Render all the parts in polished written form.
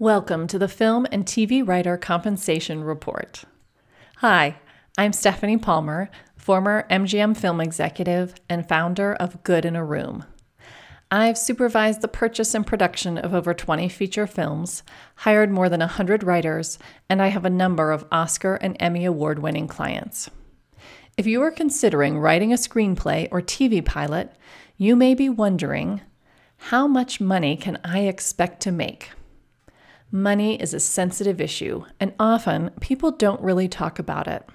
Welcome to the Film and TV Writer Compensation Report. Hi, I'm Stefanie Palmer, former MGM film executive and founder of Good in a Room. I've supervised the purchase and production of over 20 feature films, hired more than 100 writers, and I have a number of Oscar and Emmy award-winning clients. If you are considering writing a screenplay or TV pilot, you may be wondering, how much money can I expect to make? Money is a sensitive issue, and often people don't really talk about it.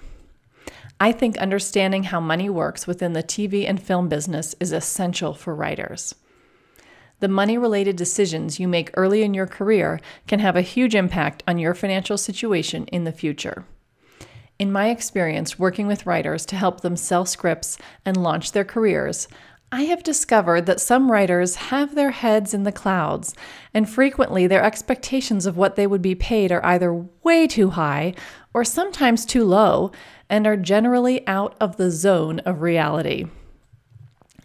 I think understanding how money works within the TV and film business is essential for writers. The money-related decisions you make early in your career can have a huge impact on your financial situation in the future. In my experience working with writers to help them sell scripts and launch their careers, I have discovered that some writers have their heads in the clouds, and frequently their expectations of what they would be paid are either way too high or sometimes too low, and are generally out of the zone of reality.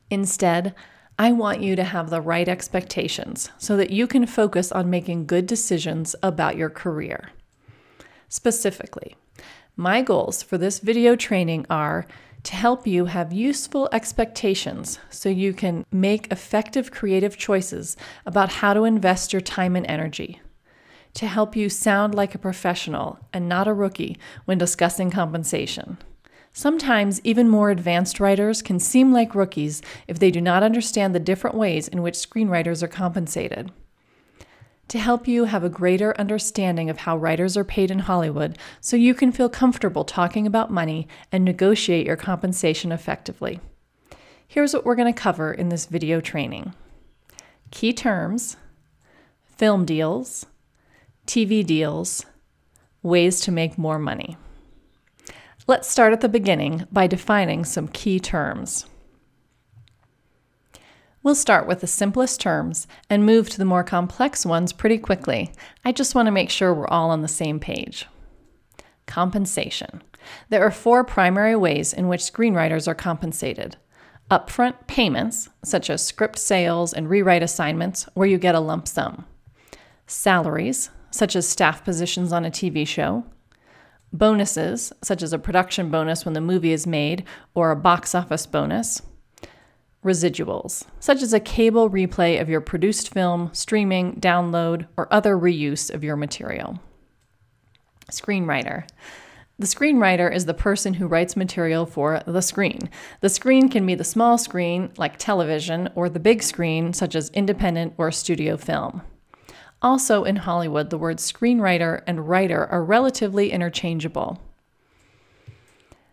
Instead, I want you to have the right expectations so that you can focus on making good decisions about your career. Specifically, my goals for this video training are to help you have useful expectations so you can make effective creative choices about how to invest your time and energy, to help you sound like a professional and not a rookie when discussing compensation. Sometimes even more advanced writers can seem like rookies if they do not understand the different ways in which screenwriters are compensated. To help you have a greater understanding of how writers are paid in Hollywood so you can feel comfortable talking about money and negotiate your compensation effectively. Here's what we're going to cover in this video training. Key terms, film deals, TV deals, ways to make more money. Let's start at the beginning by defining some key terms. We'll start with the simplest terms and move to the more complex ones pretty quickly. I just want to make sure we're all on the same page. Compensation. There are 4 primary ways in which screenwriters are compensated. Upfront payments, such as script sales and rewrite assignments, where you get a lump sum. Salaries, such as staff positions on a TV show. Bonuses, such as a production bonus when the movie is made, or a box office bonus. Residuals, such as a cable replay of your produced film, streaming, download, or other reuse of your material. Screenwriter. The screenwriter is the person who writes material for the screen. The screen can be the small screen, like television, or the big screen, such as independent or studio film. Also in Hollywood, the words screenwriter and writer are relatively interchangeable.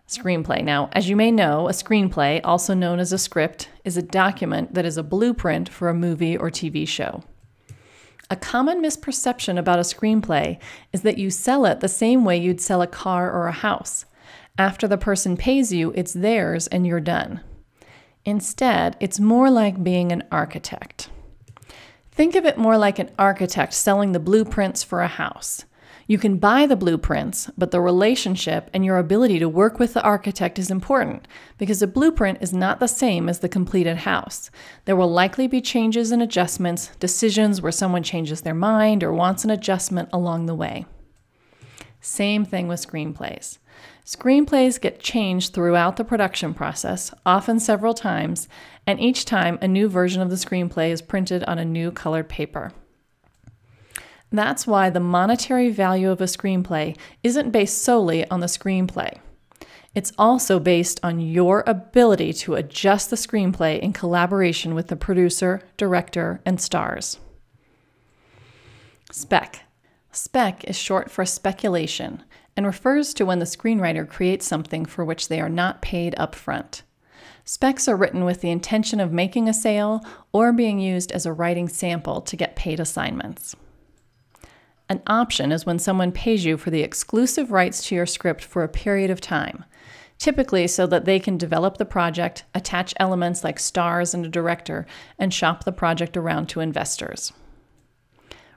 Screenplay. Now, as you may know, a screenplay, also known as a script, is a document that is a blueprint for a movie or TV show. A common misperception about a screenplay is that you sell it the same way you'd sell a car or a house. After the person pays you, it's theirs and you're done. Instead, it's more like being an architect. Think of it more like an architect selling the blueprints for a house. You can buy the blueprints, but the relationship and your ability to work with the architect is important because a blueprint is not the same as the completed house. There will likely be changes and adjustments, decisions where someone changes their mind or wants an adjustment along the way. Same thing with screenplays. Screenplays get changed throughout the production process, often several times, and each time a new version of the screenplay is printed on a new colored paper. That's why the monetary value of a screenplay isn't based solely on the screenplay. It's also based on your ability to adjust the screenplay in collaboration with the producer, director, and stars. Spec. Spec is short for speculation and refers to when the screenwriter creates something for which they are not paid upfront. Specs are written with the intention of making a sale or being used as a writing sample to get paid assignments. An option is when someone pays you for the exclusive rights to your script for a period of time, typically so that they can develop the project, attach elements like stars and a director, and shop the project around to investors.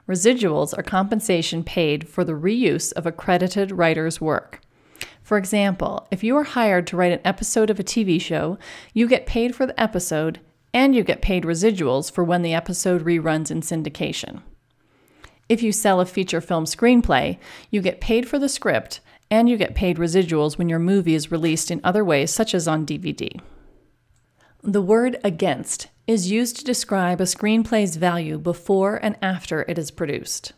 Residuals are compensation paid for the reuse of a credited writer's work. For example, if you are hired to write an episode of a TV show, you get paid for the episode and you get paid residuals for when the episode reruns in syndication. If you sell a feature film screenplay, you get paid for the script and you get paid residuals when your movie is released in other ways, such as on DVD. The word against is used to describe a screenplay's value before and after it is produced.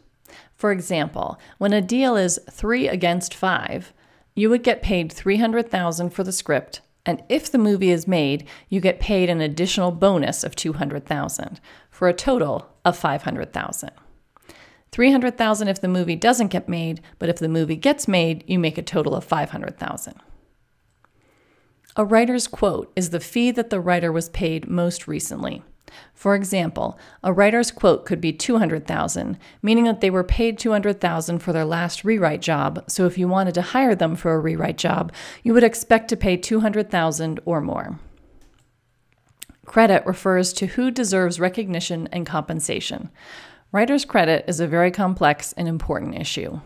For example, when a deal is 3 against 5, you would get paid $300,000 for the script, and if the movie is made, you get paid an additional bonus of $200,000 for a total of $500,000. $300,000 if the movie doesn't get made, but if the movie gets made, you make a total of $500,000. A writer's quote is the fee that the writer was paid most recently. For example, a writer's quote could be $200,000, meaning that they were paid $200,000 for their last rewrite job, so if you wanted to hire them for a rewrite job, you would expect to pay $200,000 or more. Credit refers to who deserves recognition and compensation. Writer's credit is a very complex and important issue.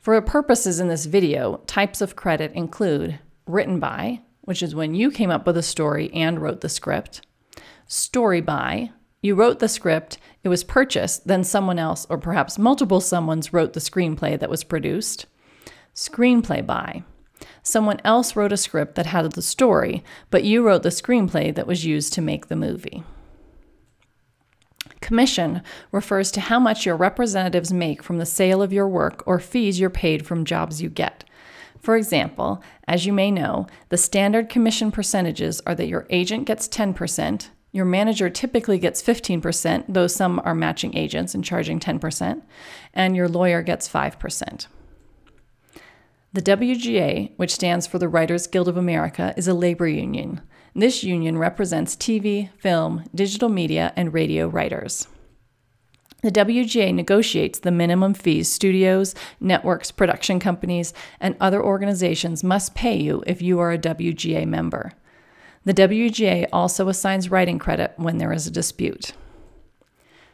For purposes in this video, types of credit include written by, which is when you came up with a story and wrote the script. Story by, you wrote the script, it was purchased, then someone else or perhaps multiple someones wrote the screenplay that was produced. Screenplay by, someone else wrote a script that had the story, but you wrote the screenplay that was used to make the movie. Commission refers to how much your representatives make from the sale of your work or fees you're paid from jobs you get. For example, as you may know, the standard commission percentages are that your agent gets 10%, your manager typically gets 15%, though some are matching agents and charging 10%, and your lawyer gets 5%. The WGA, which stands for the Writers Guild of America, is a labor union. This union represents TV, film, digital media, and radio writers. The WGA negotiates the minimum fees studios, networks, production companies, and other organizations must pay you if you are a WGA member. The WGA also assigns writing credit when there is a dispute.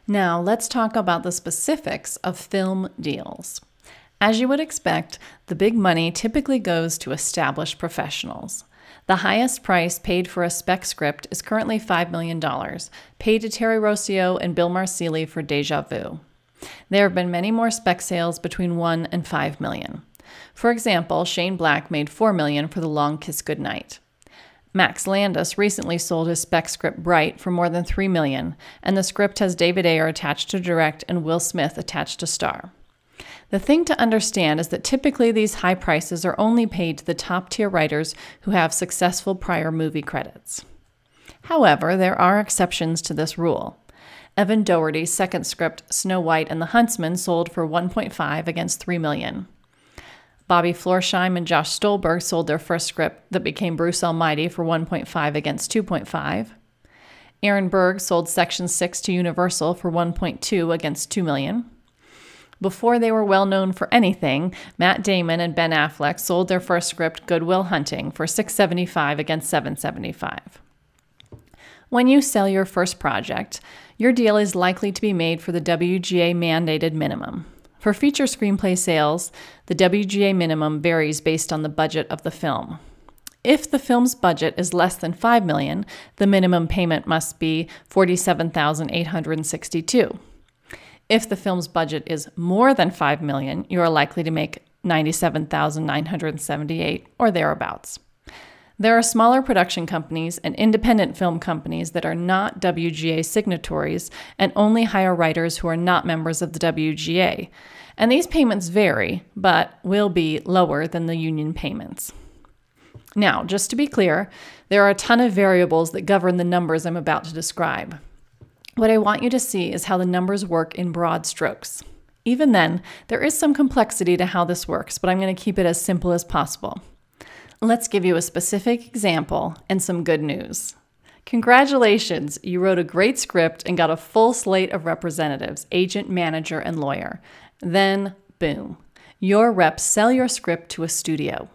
Now, let's talk about the specifics of film deals. As you would expect, the big money typically goes to established professionals. The highest price paid for a spec script is currently $5 million, paid to Terry Rossio and Bill Marsili for Deja Vu. There have been many more spec sales between $1 and $5 million. For example, Shane Black made $4 million for The Long Kiss Goodnight. Max Landis recently sold his spec script Bright for more than $3 million, and the script has David Ayer attached to direct and Will Smith attached to star. The thing to understand is that typically these high prices are only paid to the top-tier writers who have successful prior movie credits. However, there are exceptions to this rule. Evan Doherty's second script, Snow White and the Huntsman, sold for $1.5 against $3 million. Bobby Florsheim and Josh Stolberg sold their first script that became Bruce Almighty for $1.5 against $2.5. Aaron Berg sold Section 6 to Universal for $1.2 against $2 million. Before they were well known for anything, Matt Damon and Ben Affleck sold their first script, Good Will Hunting, for $675 against $775. When you sell your first project, your deal is likely to be made for the WGA mandated minimum. For feature screenplay sales, the WGA minimum varies based on the budget of the film. If the film's budget is less than $5 million, the minimum payment must be $47,862. If the film's budget is more than $5 million, you are likely to make $97,978 or thereabouts. There are smaller production companies and independent film companies that are not WGA signatories and only hire writers who are not members of the WGA. And these payments vary, but will be lower than the union payments. Now, just to be clear, there are a ton of variables that govern the numbers I'm about to describe. What I want you to see is how the numbers work in broad strokes. Even then, there is some complexity to how this works, but I'm going to keep it as simple as possible. Let's give you a specific example and some good news. Congratulations, you wrote a great script and got a full slate of representatives, agent, manager, and lawyer. Then, boom, your reps sell your script to a studio.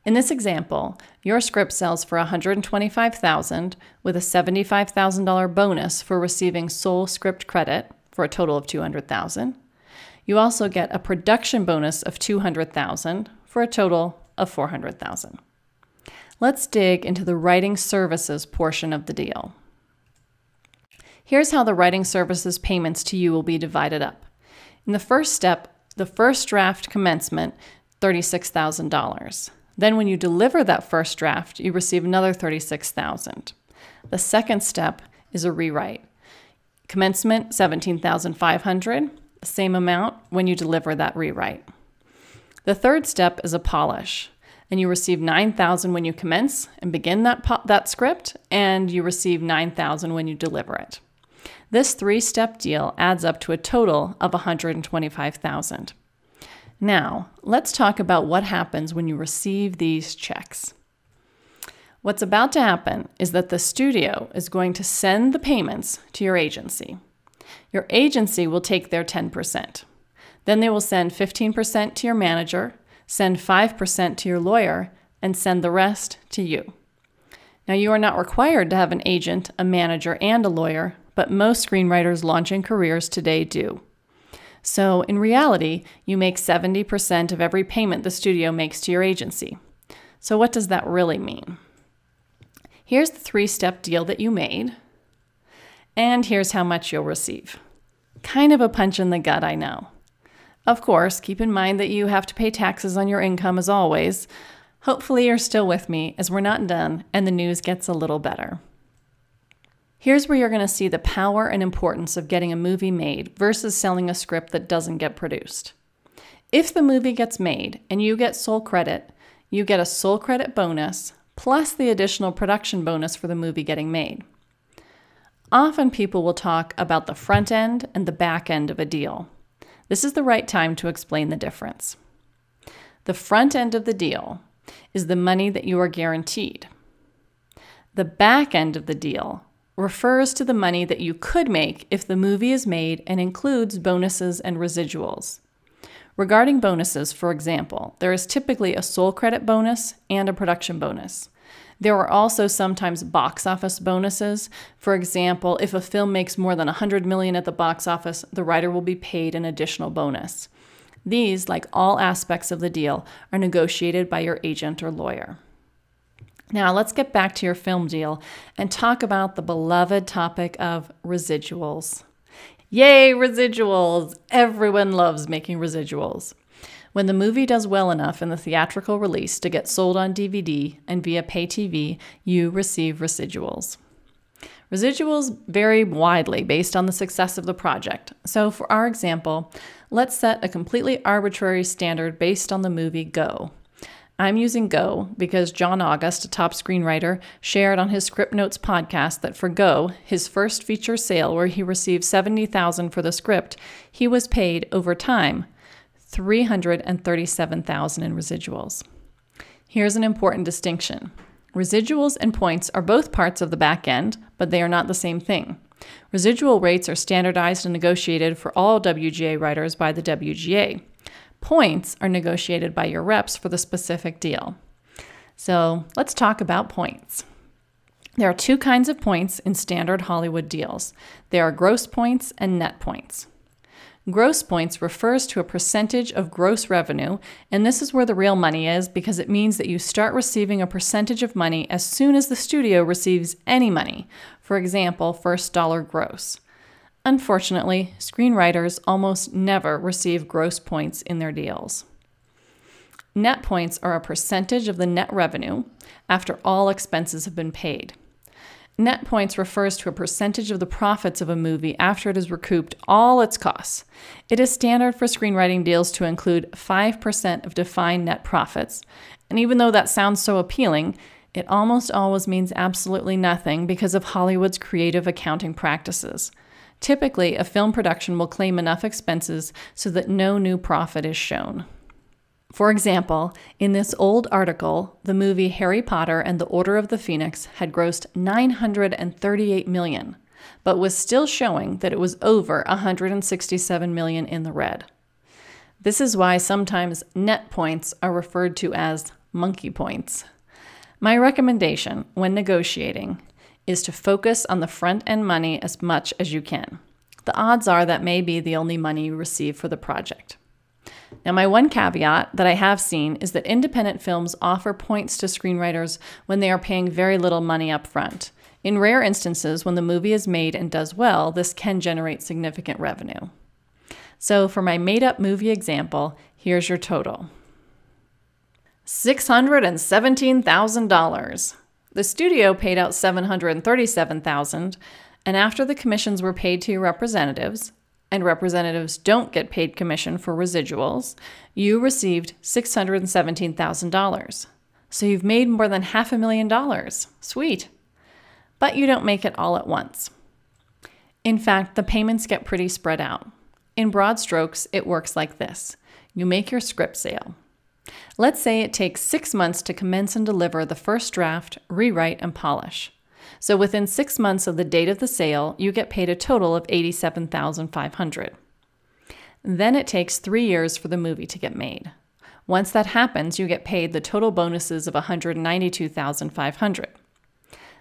In this example, your script sells for $125,000 with a $75,000 bonus for receiving sole script credit for a total of $200,000. You also get a production bonus of $200,000 for a total of $400,000. Let's dig into the writing services portion of the deal. Here's how the writing services payments to you will be divided up. In the first step, the first draft commencement, $36,000. Then when you deliver that first draft, you receive another $36,000. The second step is a rewrite. Commencement, $17,500, the same amount when you deliver that rewrite. The third step is a polish, and you receive $9,000 when you commence and begin that script, and you receive $9,000 when you deliver it. This three-step deal adds up to a total of $125,000. Now, let's talk about what happens when you receive these checks. What's about to happen is that the studio is going to send the payments to your agency. Your agency will take their 10%. Then they will send 15% to your manager, send 5% to your lawyer, and send the rest to you. Now, you are not required to have an agent, a manager, and a lawyer, but most screenwriters launching careers today do. So, in reality, you make 70% of every payment the studio makes to your agency. So what does that really mean? Here's the three-step deal that you made, and here's how much you'll receive. Kind of a punch in the gut, I know. Of course, keep in mind that you have to pay taxes on your income as always. Hopefully you're still with me as we're not done and the news gets a little better. Here's where you're going to see the power and importance of getting a movie made versus selling a script that doesn't get produced. If the movie gets made and you get sole credit, you get a sole credit bonus plus the additional production bonus for the movie getting made. Often people will talk about the front end and the back end of a deal. This is the right time to explain the difference. The front end of the deal is the money that you are guaranteed. The back end of the deal refers to the money that you could make if the movie is made and includes bonuses and residuals. Regarding bonuses, for example, there is typically a sole credit bonus and a production bonus. There are also sometimes box office bonuses. For example, if a film makes more than $100 million at the box office, the writer will be paid an additional bonus. These, like all aspects of the deal, are negotiated by your agent or lawyer. Now let's get back to your film deal and talk about the beloved topic of residuals. Yay, residuals! Everyone loves making residuals. When the movie does well enough in the theatrical release to get sold on DVD and via pay TV, you receive residuals. Residuals vary widely based on the success of the project. So for our example, let's set a completely arbitrary standard based on the movie Go. I'm using Go because John August, a top screenwriter, shared on his Script Notes podcast that for Go, his first feature sale where he received $70,000 for the script, he was paid over time $337,000 in residuals. Here's an important distinction. Residuals and points are both parts of the back end, but they are not the same thing. Residual rates are standardized and negotiated for all WGA writers by the WGA. Points are negotiated by your reps for the specific deal. So let's talk about points. There are two kinds of points in standard Hollywood deals. There are gross points and net points. Gross points refers to a percentage of gross revenue, and this is where the real money is because it means that you start receiving a percentage of money as soon as the studio receives any money. For example, first dollar gross. Unfortunately, screenwriters almost never receive gross points in their deals. Net points are a percentage of the net revenue after all expenses have been paid. Net points refers to a percentage of the profits of a movie after it has recouped all its costs. It is standard for screenwriting deals to include 5% of defined net profits, and even though that sounds so appealing, it almost always means absolutely nothing because of Hollywood's creative accounting practices. Typically, a film production will claim enough expenses so that no new profit is shown. For example, in this old article, the movie Harry Potter and the Order of the Phoenix had grossed $938 million, but was still showing that it was over $167 million in the red. This is why sometimes net points are referred to as monkey points. My recommendation when negotiating is to focus on the front-end money as much as you can. The odds are that may be the only money you receive for the project. Now, my one caveat that I have seen is that independent films offer points to screenwriters when they are paying very little money up front. In rare instances, when the movie is made and does well, this can generate significant revenue. So for my made-up movie example, here's your total. $617,000. The studio paid out $737,000, and after the commissions were paid to your representatives, and representatives don't get paid commission for residuals, you received $617,000. So you've made more than $500,000. Sweet. But you don't make it all at once. In fact, the payments get pretty spread out. In broad strokes, it works like this. You make your script sale. Let's say it takes 6 months to commence and deliver the first draft, rewrite, and polish. So within 6 months of the date of the sale, you get paid a total of $87,500. Then it takes 3 years for the movie to get made. Once that happens, you get paid the total bonuses of $192,500.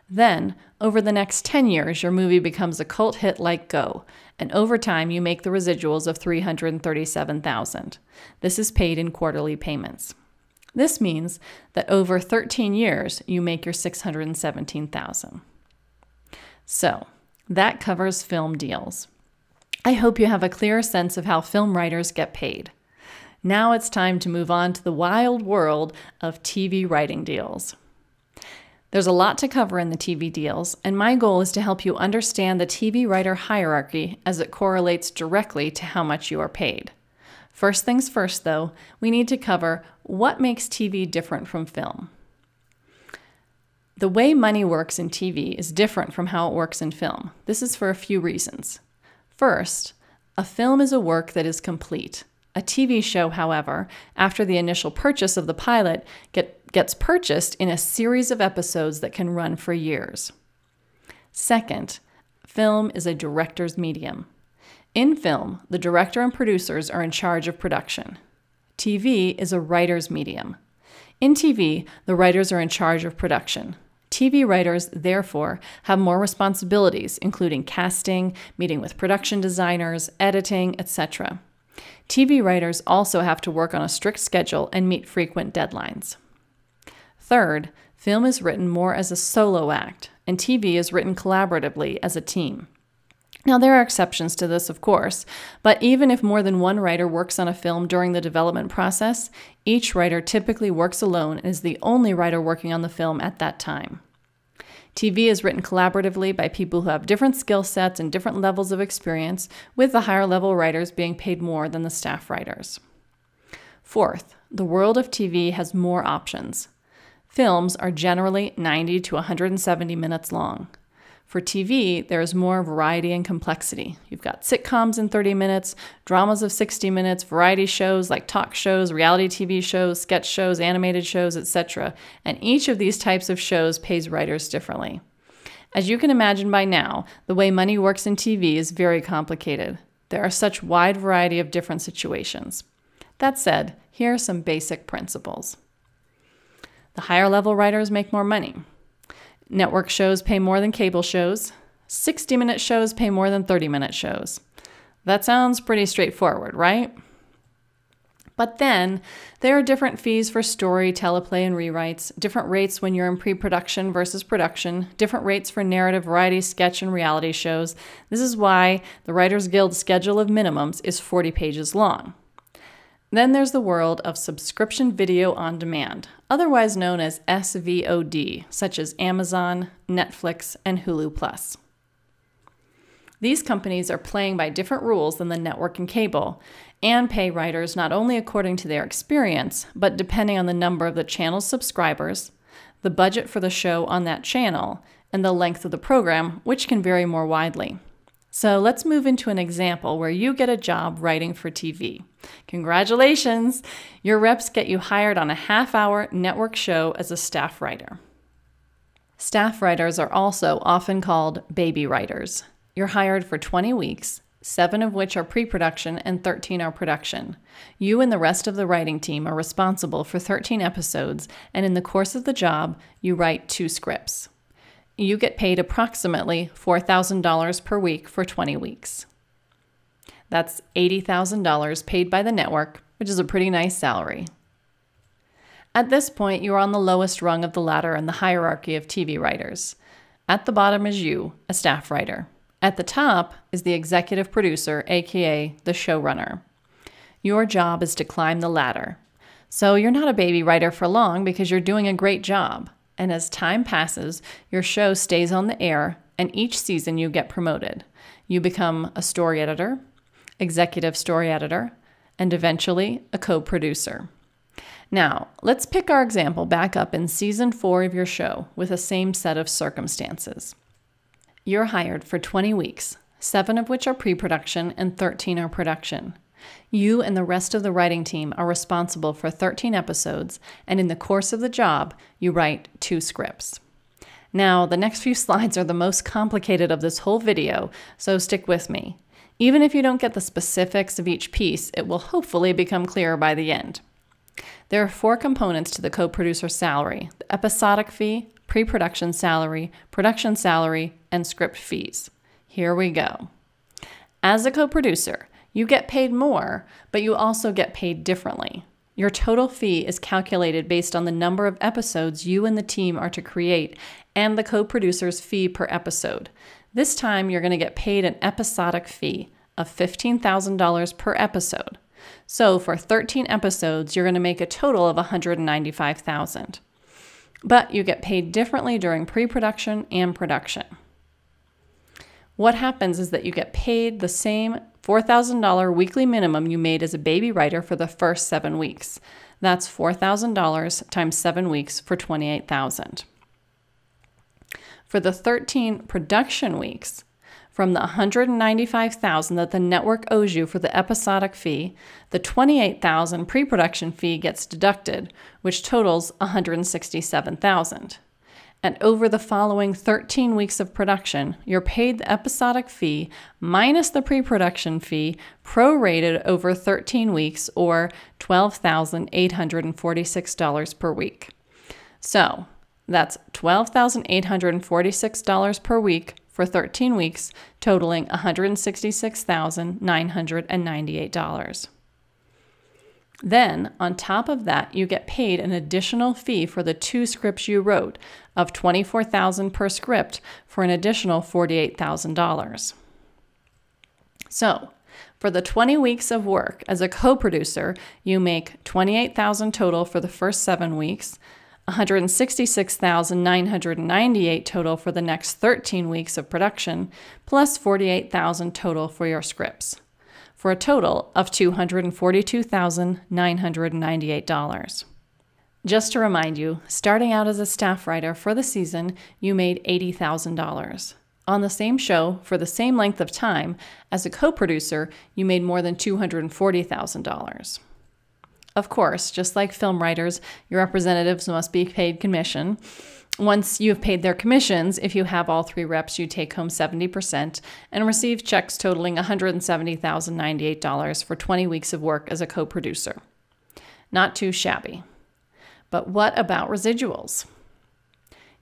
Then, over the next 10 years, your movie becomes a cult hit like Go, and over time you make the residuals of $337,000. This is paid in quarterly payments. This means that over 13 years, you make your $617,000. So, that covers film deals. I hope you have a clearer sense of how film writers get paid. Now it's time to move on to the wild world of TV writing deals. There's a lot to cover in the TV deals, and my goal is to help you understand the TV writer hierarchy as it correlates directly to how much you are paid. First things first, though, we need to cover what makes TV different from film. The way money works in TV is different from how it works in film. This is for a few reasons. First, a film is a work that is complete. A TV show, however, after the initial purchase of the pilot, gets purchased in a series of episodes that can run for years. Second, film is a director's medium. In film, the director and producers are in charge of production. TV is a writer's medium. In TV, the writers are in charge of production. TV writers, therefore, have more responsibilities, including casting, meeting with production designers, editing, etc. TV writers also have to work on a strict schedule and meet frequent deadlines. Third, film is written more as a solo act, and TV is written collaboratively as a team. Now, there are exceptions to this, of course, but even if more than one writer works on a film during the development process, each writer typically works alone and is the only writer working on the film at that time. TV is written collaboratively by people who have different skill sets and different levels of experience, with the higher level writers being paid more than the staff writers. Fourth, the world of TV has more options. Films are generally 90 to 170 minutes long. For TV, there is more variety and complexity. You've got sitcoms in 30 minutes, dramas of 60 minutes, variety shows like talk shows, reality TV shows, sketch shows, animated shows, etc. And each of these types of shows pays writers differently. As you can imagine by now, the way money works in TV is very complicated. There are such wide variety of different situations. That said, here are some basic principles. The higher level writers make more money. Network shows pay more than cable shows. 60-minute shows pay more than 30-minute shows. That sounds pretty straightforward, right? But then there are different fees for story, teleplay, and rewrites, different rates when you're in pre-production versus production, different rates for narrative, variety, sketch, and reality shows. This is why the Writers Guild schedule of minimums is 40 pages long. Then there's the world of subscription video on demand, otherwise known as SVOD, such as Amazon, Netflix, and Hulu+. These companies are playing by different rules than the network and cable, and pay writers not only according to their experience, but depending on the number of the channel's subscribers, the budget for the show on that channel, and the length of the program, which can vary more widely. So let's move into an example where you get a job writing for TV. Congratulations! Your reps get you hired on a half-hour network show as a staff writer. Staff writers are also often called baby writers. You're hired for 20 weeks, 7 of which are pre-production and 13 are production. You and the rest of the writing team are responsible for 13 episodes, and in the course of the job, you write 2 scripts. You get paid approximately $4,000 per week for 20 weeks. That's $80,000 paid by the network, which is a pretty nice salary. At this point, you are on the lowest rung of the ladder in the hierarchy of TV writers. At the bottom is you, a staff writer. At the top is the executive producer, aka the showrunner. Your job is to climb the ladder. So you're not a baby writer for long because you're doing a great job. And as time passes, your show stays on the air, and each season you get promoted. You become a story editor, executive story editor, and eventually a co-producer. Now, let's pick our example back up in season 4 of your show with the same set of circumstances. You're hired for 20 weeks, 7 of which are pre-production and 13 are production. You and the rest of the writing team are responsible for 13 episodes, and in the course of the job, you write 2 scripts. Now, the next few slides are the most complicated of this whole video, so stick with me. Even if you don't get the specifics of each piece, it will hopefully become clearer by the end. There are 4 components to the co-producer salary: the episodic fee, pre-production salary, production salary, and script fees. Here we go. As a co-producer, you get paid more, but you also get paid differently. Your total fee is calculated based on the number of episodes you and the team are to create and the co-producer's fee per episode. This time, you're going to get paid an episodic fee of $15,000 per episode. So for 13 episodes, you're going to make a total of $195,000. But you get paid differently during pre-production and production. What happens is that you get paid the same $4,000 weekly minimum you made as a baby writer for the first 7 weeks. That's $4,000 times 7 weeks for $28,000. For the 13 production weeks, from the $195,000 that the network owes you for the episodic fee, the $28,000 pre-production fee gets deducted, which totals $167,000. And over the following 13 weeks of production, you're paid the episodic fee minus the pre-production fee prorated over 13 weeks, or $12,846 per week. So that's $12,846 per week for 13 weeks, totaling $166,998. Then, on top of that, you get paid an additional fee for the 2 scripts you wrote of $24,000 per script for an additional $48,000. So, for the 20 weeks of work as a co-producer, you make $28,000 total for the first 7 weeks, $166,998 total for the next 13 weeks of production, plus $48,000 total for your scripts, for a total of $242,998. Just to remind you, starting out as a staff writer for the season, you made $80,000. On the same show, for the same length of time, as a co-producer, you made more than $240,000. Of course, just like film writers, your representatives must be paid commission. Once you have paid their commissions, if you have all 3 reps, you take home 70% and receive checks totaling $170,098 for 20 weeks of work as a co-producer. Not too shabby. But what about residuals?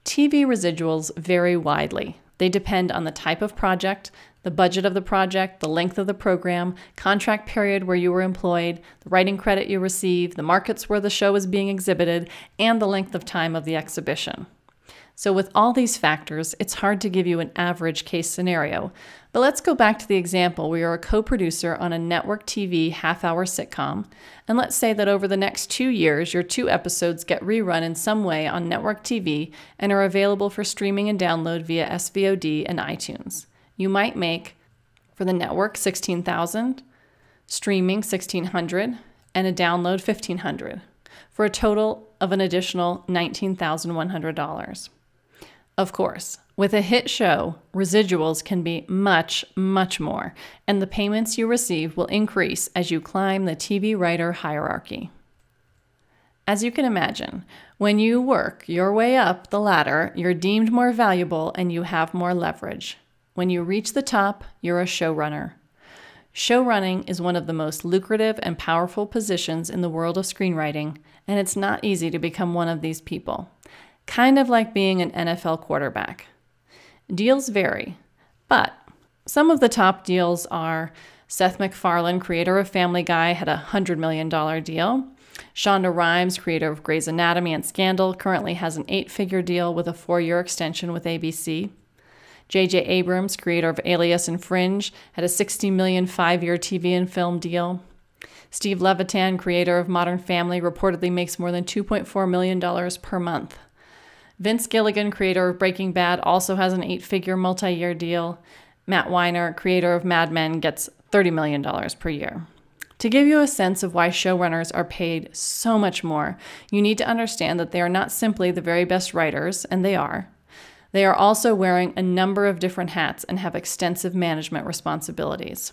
TV residuals vary widely. They depend on the type of project, the budget of the project, the length of the program, contract period where you were employed, the writing credit you receive, the markets where the show is being exhibited, and the length of time of the exhibition. So with all these factors, it's hard to give you an average case scenario. But let's go back to the example where you're a co-producer on a network TV half-hour sitcom, and let's say that over the next 2 years, your 2 episodes get rerun in some way on network TV and are available for streaming and download via SVOD and iTunes. You might make, for the network, $16,000, streaming $1,600, and a download $1,500, for a total of an additional $19,100. Of course, with a hit show, residuals can be much, much more, and the payments you receive will increase as you climb the TV writer hierarchy. As you can imagine, when you work your way up the ladder, you're deemed more valuable and you have more leverage. When you reach the top, you're a showrunner. Showrunning is one of the most lucrative and powerful positions in the world of screenwriting, and it's not easy to become one of these people. Kind of like being an NFL quarterback. Deals vary, but some of the top deals are Seth MacFarlane, creator of Family Guy, had a $100 million deal. Shonda Rhimes, creator of Grey's Anatomy and Scandal, currently has an 8-figure deal with a 4-year extension with ABC. J.J. Abrams, creator of Alias and Fringe, had a $60 million 5-year TV and film deal. Steve Levitan, creator of Modern Family, reportedly makes more than $2.4 million per month. Vince Gilligan, creator of Breaking Bad, also has an 8-figure multi-year deal. Matt Weiner, creator of Mad Men, gets $30 million per year. To give you a sense of why showrunners are paid so much more, you need to understand that they are not simply the very best writers, and they are. They are also wearing a number of different hats and have extensive management responsibilities.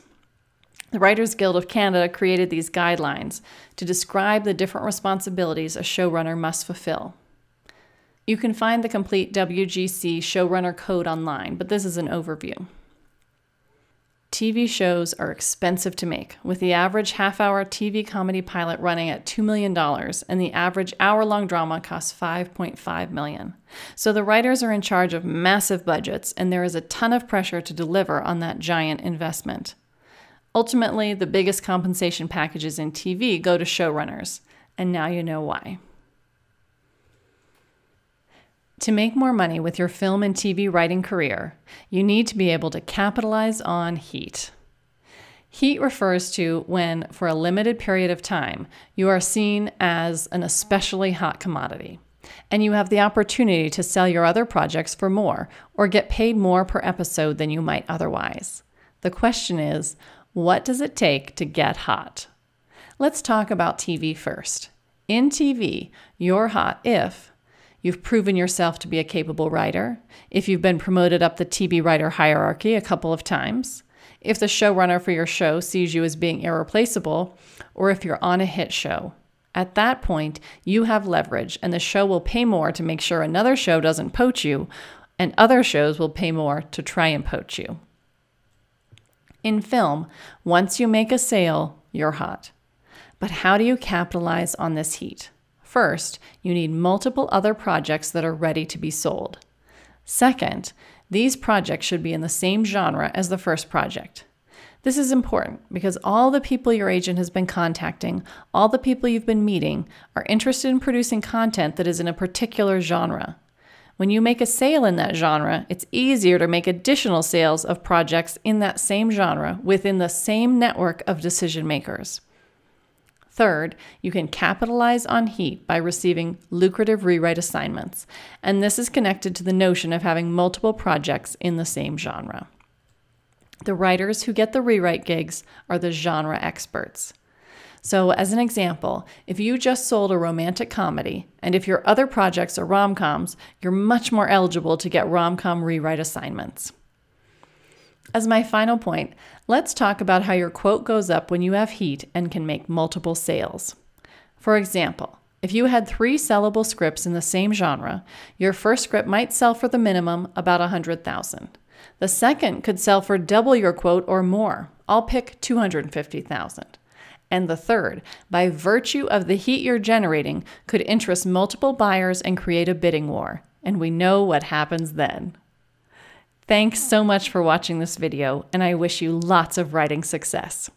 The Writers Guild of Canada created these guidelines to describe the different responsibilities a showrunner must fulfill. You can find the complete WGC showrunner code online, but this is an overview. TV shows are expensive to make, with the average half-hour TV comedy pilot running at $2 million, and the average hour-long drama costs $5.5 million. So the writers are in charge of massive budgets, and there is a ton of pressure to deliver on that giant investment. Ultimately, the biggest compensation packages in TV go to showrunners, and now you know why. To make more money with your film and TV writing career, you need to be able to capitalize on heat. Heat refers to when, for a limited period of time, you are seen as an especially hot commodity, and you have the opportunity to sell your other projects for more or get paid more per episode than you might otherwise. The question is, what does it take to get hot? Let's talk about TV first. In TV, you're hot if you've proven yourself to be a capable writer, if you've been promoted up the TV writer hierarchy a couple of times, if the showrunner for your show sees you as being irreplaceable, or if you're on a hit show. At that point, you have leverage, and the show will pay more to make sure another show doesn't poach you, and other shows will pay more to try and poach you. In film, once you make a sale, you're hot. But how do you capitalize on this heat? First, you need multiple other projects that are ready to be sold. Second, these projects should be in the same genre as the first project. This is important because all the people your agent has been contacting, all the people you've been meeting, are interested in producing content that is in a particular genre. When you make a sale in that genre, it's easier to make additional sales of projects in that same genre within the same network of decision makers. Third, you can capitalize on heat by receiving lucrative rewrite assignments, and this is connected to the notion of having multiple projects in the same genre. The writers who get the rewrite gigs are the genre experts. So as an example, if you just sold a romantic comedy, and if your other projects are rom-coms, you're much more eligible to get rom-com rewrite assignments. As my final point, let's talk about how your quote goes up when you have heat and can make multiple sales. For example, if you had 3 sellable scripts in the same genre, your first script might sell for the minimum about $100,000. The second could sell for double your quote or more. I'll pick $250,000. And the third, by virtue of the heat you're generating, could interest multiple buyers and create a bidding war. And we know what happens then. Thanks so much for watching this video, and I wish you lots of writing success.